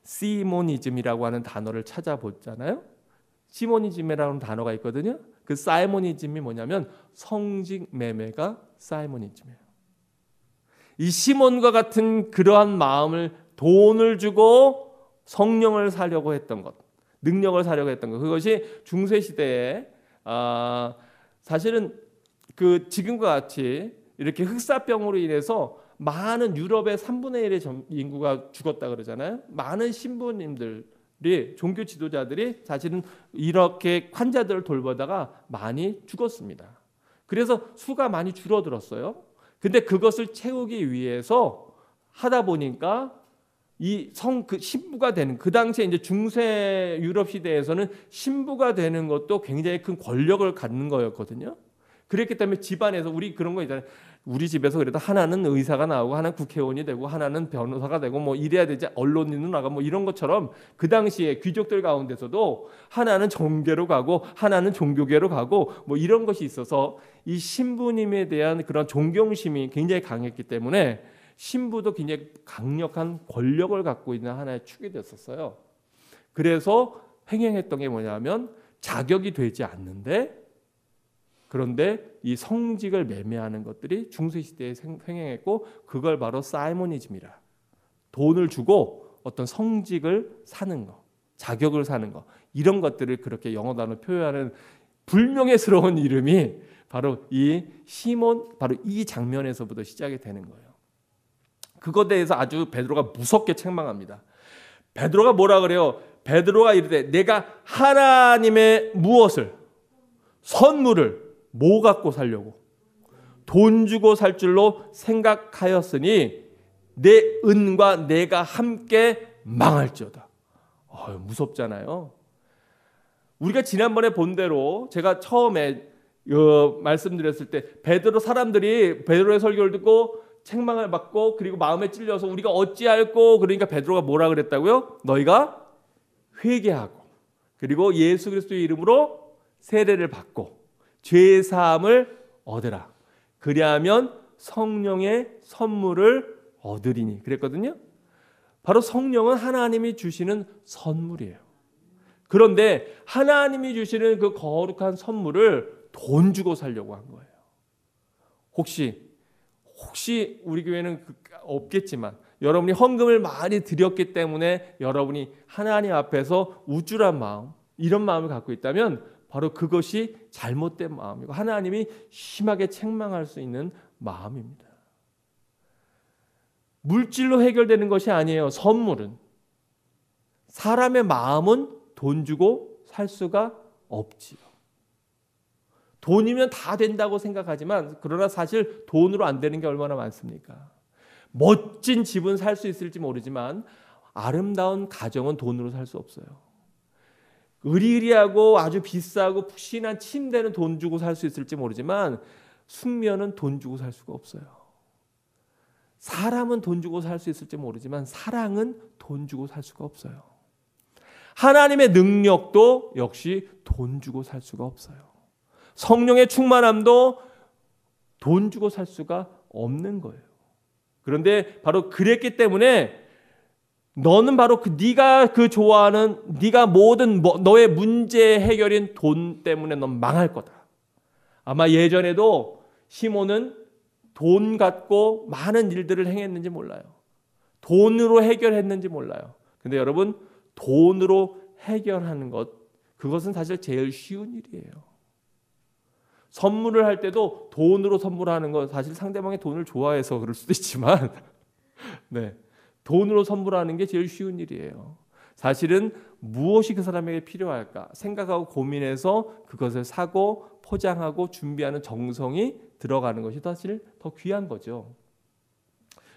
시모니즘이라고 하는 단어를 찾아보잖아요. 시모니즘이라는 단어가 있거든요. 그 사이모니즘이 뭐냐면 성직 매매가 사이모니즘이에요. 이 시몬과 같은 그러한 마음을 돈을 주고 성령을 사려고 했던 것, 능력을 사려고 했던 것, 그것이 중세 시대에 사실은 그 지금과 같이 이렇게 흑사병으로 인해서 많은 유럽의 3분의 1의 인구가 죽었다 그러잖아요. 많은 신부님들이 종교 지도자들이 사실은 이렇게 환자들을 돌보다가 많이 죽었습니다. 그래서 수가 많이 줄어들었어요. 근데 그것을 채우기 위해서 하다 보니까 그 신부가 되는 그 당시에 이제 중세 유럽 시대에서는 신부가 되는 것도 굉장히 큰 권력을 갖는 거였거든요. 그랬기 때문에 집안에서 우리 그런 거 있잖아요. 우리 집에서 그래도 하나는 의사가 나오고 하나는 국회의원이 되고 하나는 변호사가 되고 뭐 이래야 되지 언론인으로 나가 뭐 이런 것처럼 그 당시에 귀족들 가운데서도 하나는 정계로 가고 하나는 종교계로 가고 뭐 이런 것이 있어서 이 신부님에 대한 그런 존경심이 굉장히 강했기 때문에 신부도 굉장히 강력한 권력을 갖고 있는 하나의 축이 됐었어요. 그래서 횡행했던 게 뭐냐면 자격이 되지 않는데 그런데 이 성직을 매매하는 것들이 중세시대에 횡행했고 그걸 바로 사이모니즘이라 돈을 주고 어떤 성직을 사는 거, 자격을 사는 거 이런 것들을 그렇게 영어 단어로 표현하는 불명예스러운 이름이 바로 이 시몬 바로 이 장면에서부터 시작이 되는 거예요. 그것에 대해서 아주 베드로가 무섭게 책망합니다. 베드로가 뭐라 그래요? 베드로가 이르되 내가 하나님의 무엇을 선물을 뭐 갖고 살려고 돈 주고 살 줄로 생각하였으니 내 은과 내가 함께 망할지어다. 무섭잖아요. 우리가 지난번에 본 대로 제가 처음에 말씀드렸을 때 베드로 사람들이 베드로의 설교를 듣고 책망을 받고 그리고 마음에 찔려서 우리가 어찌할꼬 그러니까 베드로가 뭐라 그랬다고요? 너희가 회개하고 그리고 예수 그리스도의 이름으로 세례를 받고 죄 사함을 얻으라. 그리하면 성령의 선물을 얻으리니 그랬거든요. 바로 성령은 하나님이 주시는 선물이에요. 그런데 하나님이 주시는 그 거룩한 선물을 돈 주고 살려고 한 거예요. 혹시 우리 교회는 없겠지만 여러분이 헌금을 많이 드렸기 때문에 여러분이 하나님 앞에서 우쭐한 마음 이런 마음을 갖고 있다면 바로 그것이 잘못된 마음이고 하나님이 심하게 책망할 수 있는 마음입니다. 물질로 해결되는 것이 아니에요. 선물은. 사람의 마음은 돈 주고 살 수가 없지요. 돈이면 다 된다고 생각하지만 그러나 사실 돈으로 안 되는 게 얼마나 많습니까? 멋진 집은 살 수 있을지 모르지만 아름다운 가정은 돈으로 살 수 없어요. 의리의리하고 아주 비싸고 푹신한 침대는 돈 주고 살 수 있을지 모르지만 숙면은 돈 주고 살 수가 없어요. 사람은 돈 주고 살 수 있을지 모르지만 사랑은 돈 주고 살 수가 없어요. 하나님의 능력도 역시 돈 주고 살 수가 없어요. 성령의 충만함도 돈 주고 살 수가 없는 거예요. 그런데 바로 그랬기 때문에 너는 바로 네가 좋아하는 네가 모든 너의 문제 해결인 돈 때문에 넌 망할 거다. 아마 예전에도 시몬은 돈 갖고 많은 일들을 행했는지 몰라요. 돈으로 해결했는지 몰라요. 근데 여러분 돈으로 해결하는 그것은 사실 제일 쉬운 일이에요. 선물을 할 때도 돈으로 선물하는 건 사실 상대방이 돈을 좋아해서 그럴 수도 있지만 네. 돈으로 선물하는 게 제일 쉬운 일이에요. 사실은 무엇이 그 사람에게 필요할까 생각하고 고민해서 그것을 사고 포장하고 준비하는 정성이 들어가는 것이 사실 더 귀한 거죠.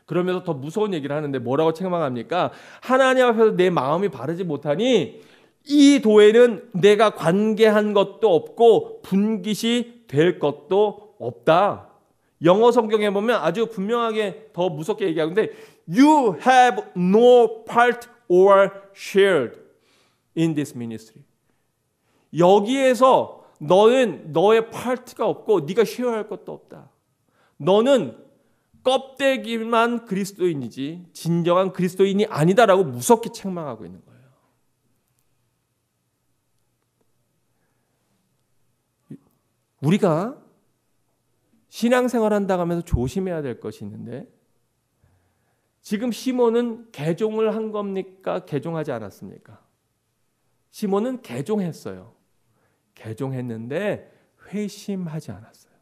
그러면서 더 무서운 얘기를 하는데 뭐라고 책망합니까? 하나님 앞에서 내 마음이 바르지 못하니 이 도에는 내가 관계한 것도 없고 분깃이 될 것도 없다. 영어 성경에 보면 아주 분명하게 더 무섭게 얘기하는데 You have no part or shared in this ministry. 여기에서 너는 너의 파트가 없고 네가 쉐어할 것도 없다. 너는 껍데기만 그리스도인이지 진정한 그리스도인이 아니다라고 무섭게 책망하고 있는 거예요. 우리가 신앙생활 한다고 하면서 조심해야 될 것이 있는데 지금 시몬은 개종을 한 겁니까? 개종하지 않았습니까? 시몬은 개종했어요. 개종했는데 회심하지 않았어요.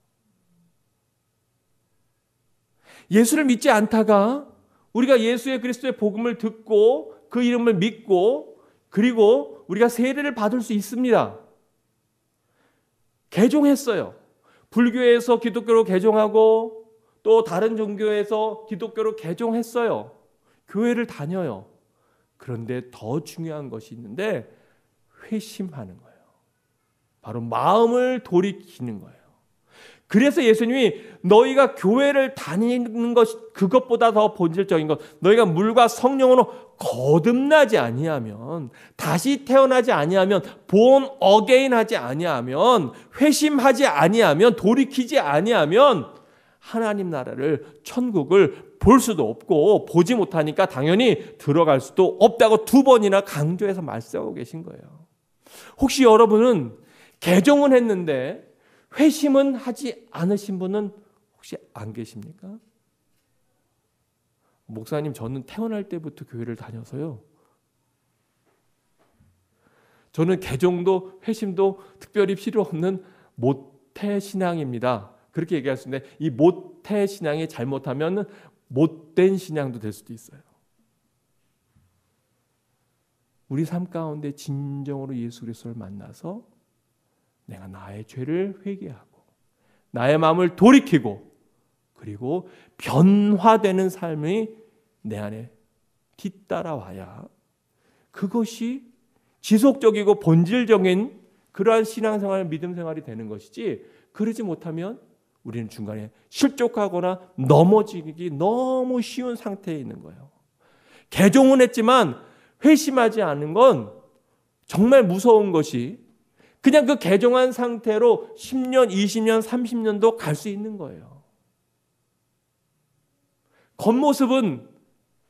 예수를 믿지 않다가 우리가 예수의 그리스도의 복음을 듣고 그 이름을 믿고 그리고 우리가 세례를 받을 수 있습니다. 개종했어요. 불교에서 기독교로 개종하고 또 다른 종교에서 기독교로 개종했어요. 교회를 다녀요. 그런데 더 중요한 것이 있는데 회심하는 거예요. 바로 마음을 돌이키는 거예요. 그래서 예수님이 너희가 교회를 다니는 것 그것보다 더 본질적인 것 너희가 물과 성령으로 거듭나지 아니하면 다시 태어나지 아니하면 born again 하지 아니하면 회심하지 아니하면 돌이키지 아니하면 하나님 나라를 천국을 볼 수도 없고 보지 못하니까 당연히 들어갈 수도 없다고 2번이나 강조해서 말씀하고 계신 거예요. 혹시 여러분은 개종은 했는데 회심은 하지 않으신 분은 혹시 안 계십니까? 목사님, 저는 태어날 때부터 교회를 다녀서요. 저는 개종도 회심도 특별히 필요 없는 모태 신앙입니다. 그렇게 얘기할 수 있는데 이 모태 신앙이 잘못하면 못된 신앙도 될 수도 있어요. 우리 삶 가운데 진정으로 예수 그리스도를 만나서 내가 나의 죄를 회개하고 나의 마음을 돌이키고 그리고 변화되는 삶이 내 안에 뒤따라와야 그것이 지속적이고 본질적인 그러한 신앙생활, 믿음생활이 되는 것이지 그러지 못하면 우리는 중간에 실족하거나 넘어지기 너무 쉬운 상태에 있는 거예요. 개종은 했지만 회심하지 않은 건 정말 무서운 것이 그냥 그 개종한 상태로 10년, 20년, 30년도 갈 수 있는 거예요. 겉모습은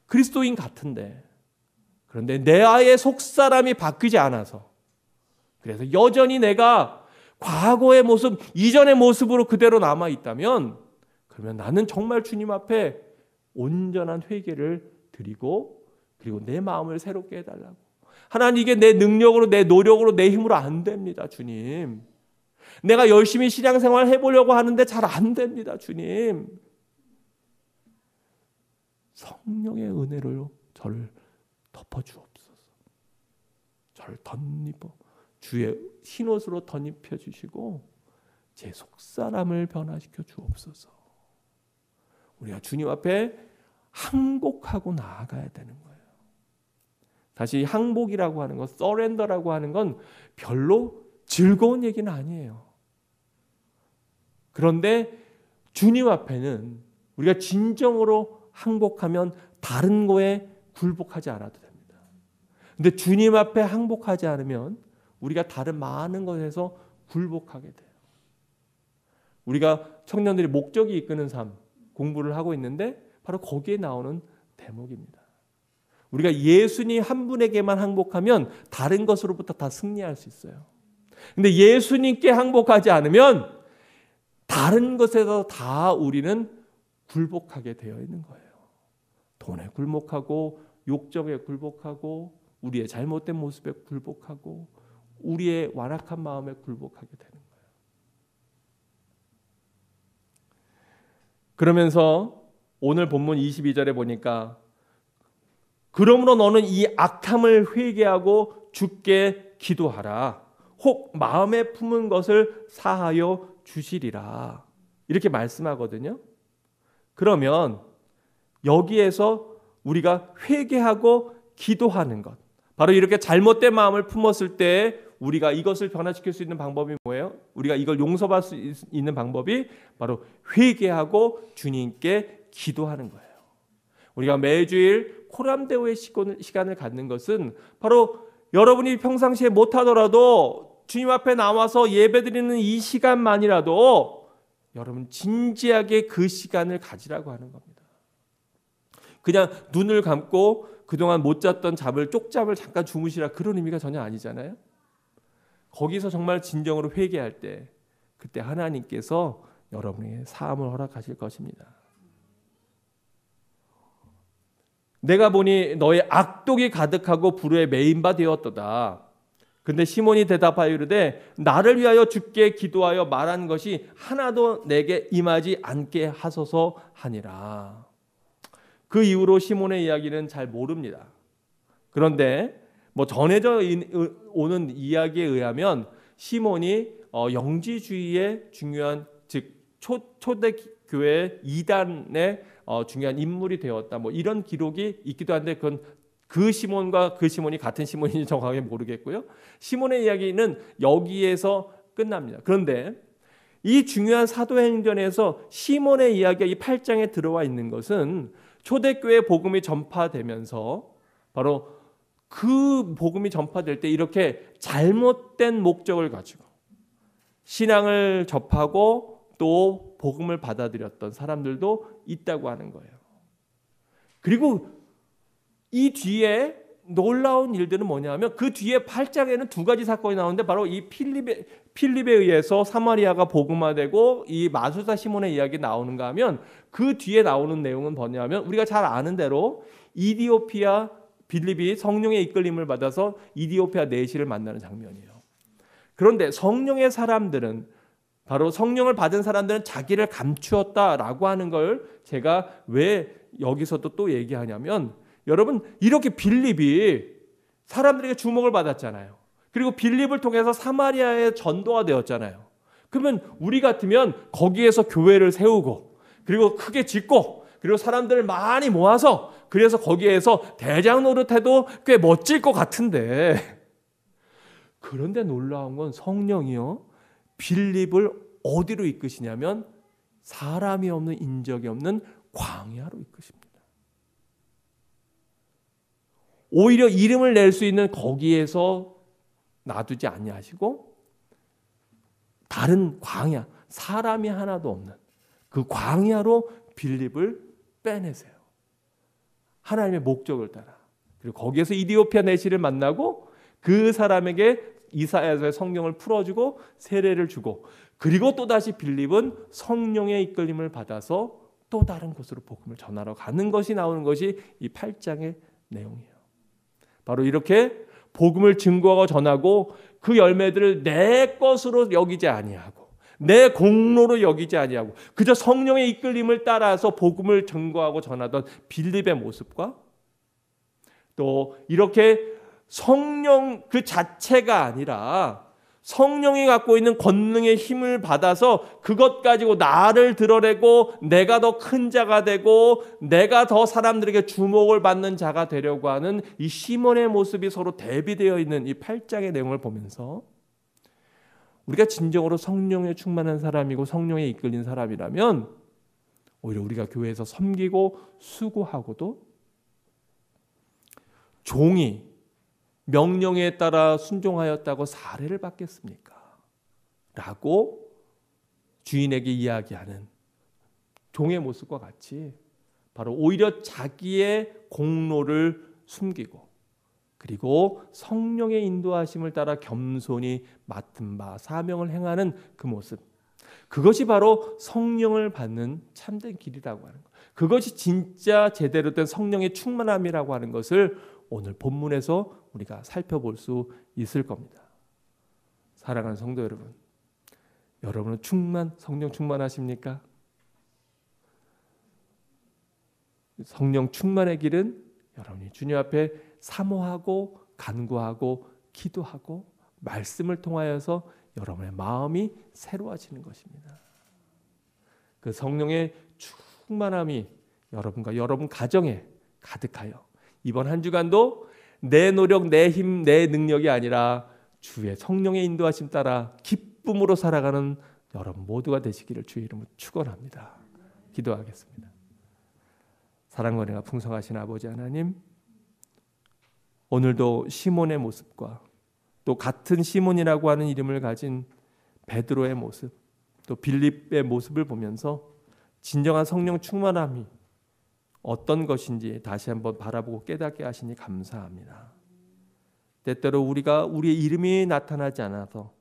그리스도인 같은데 그런데 내 아의 속사람이 바뀌지 않아서 그래서 여전히 내가 과거의 모습, 이전의 모습으로 그대로 남아있다면 그러면 나는 정말 주님 앞에 온전한 회개를 드리고 그리고 내 마음을 새롭게 해달라고. 하나님 이게 내 능력으로 내 노력으로 내 힘으로 안 됩니다. 주님. 내가 열심히 신앙생활 해보려고 하는데 잘 안 됩니다. 주님. 성령의 은혜로 저를 덮어주옵소서. 저를 덧입어 주의 흰옷으로 덧입혀 주시고 제 속사람을 변화시켜 주옵소서. 우리가 주님 앞에 항복하고 나아가야 되는 거예요. 다시 항복이라고 하는 것, 서렌더라고 하는 건 별로 즐거운 얘기는 아니에요. 그런데 주님 앞에는 우리가 진정으로 항복하면 다른 거에 굴복하지 않아도 됩니다. 근데 주님 앞에 항복하지 않으면 우리가 다른 많은 것에서 굴복하게 돼요. 우리가 청년들이 목적이 이끄는 삶 공부를 하고 있는데 바로 거기에 나오는 대목입니다. 우리가 예수님 한 분에게만 항복하면 다른 것으로부터 다 승리할 수 있어요. 근데 예수님께 항복하지 않으면 다른 것에서 다 우리는 굴복하게 되어 있는 거예요. 돈에 굴복하고 욕정에 굴복하고 우리의 잘못된 모습에 굴복하고 우리의 완악한 마음에 굴복하게 되는 거예요. 그러면서 오늘 본문 22절에 보니까 그러므로 너는 이 악함을 회개하고 주께 기도하라. 혹 마음에 품은 것을 사하여 주시리라. 이렇게 말씀하거든요. 그러면 여기에서 우리가 회개하고 기도하는 것, 바로 이렇게 잘못된 마음을 품었을 때 우리가 이것을 변화시킬 수 있는 방법이 뭐예요? 우리가 이걸 용서받을 수 있는 방법이 바로 회개하고 주님께 기도하는 거예요. 우리가 매주일 코람데오의 시간을 갖는 것은 바로 여러분이 평상시에 못하더라도 주님 앞에 나와서 예배드리는 이 시간만이라도 여러분 진지하게 그 시간을 가지라고 하는 겁니다. 그냥 눈을 감고 그동안 못 잤던 잠을 쪽잠을 잠깐 주무시라 그런 의미가 전혀 아니잖아요. 거기서 정말 진정으로 회개할 때 그때 하나님께서 여러분에게 사함을 허락하실 것입니다. 내가 보니 너의 악독이 가득하고 불의에 메인 바 되었도다. 근데 시몬이 대답하여 이르되 나를 위하여 주께 기도하여 말한 것이 하나도 내게 임하지 않게 하소서 하니라. 그 이후로 시몬의 이야기는 잘 모릅니다. 그런데 전해져 오는 이야기에 의하면 시몬이 영지주의의 중요한 즉 초대교회 이단의 중요한 인물이 되었다. 이런 기록이 있기도 한데 그건 그 시몬과 그 시몬이 같은 시몬인지 정확하게 모르겠고요. 시몬의 이야기는 여기에서 끝납니다. 그런데 이 중요한 사도행전에서 시몬의 이야기가 이 8장에 들어와 있는 것은 초대교회 복음이 전파되면서 바로 그 복음이 전파될 때 이렇게 잘못된 목적을 가지고 신앙을 접하고 또 복음을 받아들였던 사람들도 있다고 하는 거예요. 그리고 이 뒤에 놀라운 일들은 뭐냐면 그 뒤에 8장에는 두 가지 사건이 나오는데 바로 이 필립에 의해서 사마리아가 복음화되고 이 마술사 시몬의 이야기 나오는가 하면 그 뒤에 나오는 내용은 뭐냐면 우리가 잘 아는 대로 이디오피아 빌립이 성령의 이끌림을 받아서 이디오피아 내시를 만나는 장면이에요. 그런데 성령의 사람들은 바로 성령을 받은 사람들은 자기를 감추었다라고 하는 걸 제가 왜 여기서도 또 얘기하냐면 여러분 이렇게 빌립이 사람들에게 주목을 받았잖아요. 그리고 빌립을 통해서 사마리아에 전도가 되었잖아요. 그러면 우리 같으면 거기에서 교회를 세우고 그리고 크게 짓고 그리고 사람들을 많이 모아서 그래서 거기에서 대장 노릇해도 꽤 멋질 것 같은데 그런데 놀라운 건 성령이요 빌립을 어디로 이끄시냐면 사람이 없는 인적이 없는 광야로 이끄십니다. 오히려 이름을 낼 수 있는 거기에서 놔두지 아니하시고 다른 광야, 사람이 하나도 없는 그 광야로 빌립을 빼내세요. 하나님의 목적을 따라. 그리고 거기에서 이디오피아 내시를 만나고 그 사람에게 이사야서의 성경을 풀어주고 세례를 주고 그리고 또다시 빌립은 성령의 이끌림을 받아서 또 다른 곳으로 복음을 전하러 가는 것이 나오는 것이 이 8장의 내용이에요. 바로 이렇게 복음을 증거하고 전하고 그 열매들을 내 것으로 여기지 아니하고 내 공로로 여기지 아니하고 그저 성령의 이끌림을 따라서 복음을 증거하고 전하던 빌립의 모습과 또 이렇게 성령 그 자체가 아니라 성령이 갖고 있는 권능의 힘을 받아서 그것 가지고 나를 드러내고 내가 더 큰 자가 되고 내가 더 사람들에게 주목을 받는 자가 되려고 하는 이 시몬의 모습이 서로 대비되어 있는 이 8장의 내용을 보면서 우리가 진정으로 성령에 충만한 사람이고 성령에 이끌린 사람이라면 오히려 우리가 교회에서 섬기고 수고하고도 종이 명령에 따라 순종하였다고 사례를 받겠습니까? 라고 주인에게 이야기하는 종의 모습과 같이 바로 오히려 자기의 공로를 숨기고 그리고 성령의 인도하심을 따라 겸손히 맡은 바 사명을 행하는 그 모습, 그것이 바로 성령을 받는 참된 길이라고 하는 것, 그것이 진짜 제대로 된 성령의 충만함이라고 하는 것을 오늘 본문에서 우리가 살펴볼 수 있을 겁니다. 사랑하는 성도 여러분, 여러분은 성령 충만하십니까? 성령 충만의 길은 여러분이 주님 앞에 사모하고 간구하고 기도하고 말씀을 통하여서 여러분의 마음이 새로워지는 것입니다. 그 성령의 충만함이 여러분과 여러분 가정에 가득하여 이번 한 주간도 내 노력, 내 힘, 내 능력이 아니라 주의 성령의 인도하심 따라 기쁨으로 살아가는 여러분 모두가 되시기를 주의 이름으로 축원합니다. 기도하겠습니다. 사랑과 은혜가 풍성하신 아버지 하나님, 오늘도 시몬의 모습과 또 같은 시몬이라고 하는 이름을 가진 베드로의 모습, 또 빌립의 모습을 보면서 진정한 성령 충만함이 어떤 것인지 다시 한번 바라보고 깨닫게 하시니 감사합니다. 때때로 우리가 우리의 이름이 나타나지 않아서,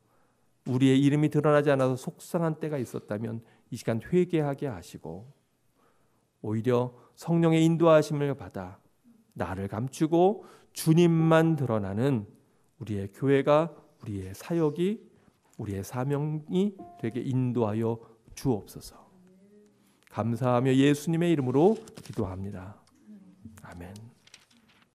우리의 이름이 드러나지 않아서 속상한 때가 있었다면 이 시간 회개하게 하시고 오히려 성령의 인도하심을 받아 나를 감추고 주님만 드러나는 우리의 교회가, 우리의 사역이, 우리의 사명이 되게 인도하여 주옵소서. 감사하며 예수님의 이름으로 기도합니다. 아멘.